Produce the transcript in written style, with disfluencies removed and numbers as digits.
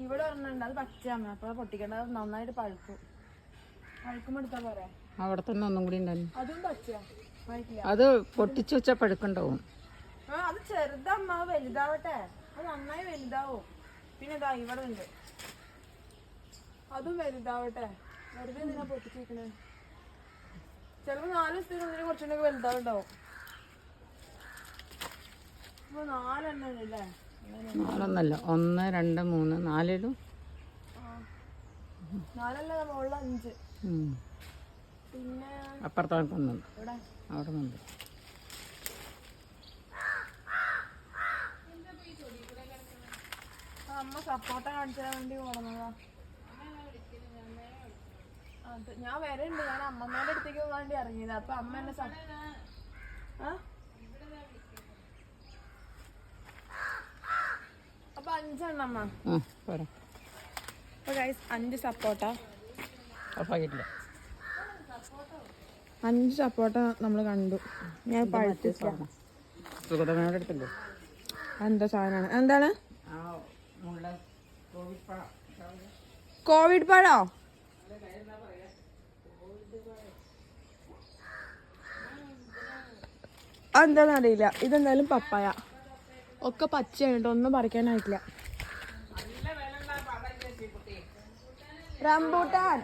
ഇവിടെ ഒരെണ്ണുണ്ട്, അത് പച്ചയാമ്മ. അപ്പൊ പൊട്ടിക്കേണ്ടത് നന്നായിട്ട് പഴുക്കും. പഴുക്കുമ്പോ എടുത്താ പോരെ? അവിടെ തന്നെ ഒന്നും കൂടി ഉണ്ടായിരുന്നു. അതും പച്ചയാ, അത് പൊട്ടിച്ചു വെച്ചാ പഴുക്കുണ്ടാവും. അത് ചെറുതമ്മ, വലുതാവട്ടെ. അത് നന്നായി വലുതാവും. പിന്നെ ഇതാ ഇവിടെ ഉണ്ട്, അതും വലുതാവട്ടെ. വെറുതെ എന്തിനാ പൊട്ടിച്ചിരിക്കണേ? ചിലപ്പോ 4 ദിവസത്തിനുള്ളിൽ കുറച്ചുകൂടി വലുതാവുണ്ടാവും. ഇപ്പൊ 4 എണ്ണം ഉണ്ടല്ലേ? 4 1 2 3 4 4 മുകളിൽ 5. പിന്നെ അപ്പുറത്തൊന്നുണ്ട്, അവിടെ ഉണ്ട്. അമ്മ സപ്പോർട്ട കാണിച്ചാൻ വേണ്ടി പോണതാ. ഞാൻ വരണ്ട്, ഞാൻ അമ്മമ്മേന്റെ അടുത്തേക്ക് വേണ്ടി ഇറങ്ങിയത്. അപ്പൊ അമ്മ എന്നെ അപ്പൊ 5 എണ്ണം അമ്മ. അപ്പൊ ഗൈസ് 5 സപ്പോർട്ട. 5 സപ്പോർട്ട നമ്മള് കണ്ടു. ഞാൻ പഴുത്തില്ല. എന്താ സാധനമാണ്? എന്താണ്? കോവിഡ് പഴോ? എന്താന്ന് അറിയില്ല. ഇതെന്തായാലും പപ്പായ. ഒക്കെ പച്ചയാണ് കേട്ടോ, ഒന്നും പറിക്കാനായിട്ടില്ല. റംബൂട്ടാൻ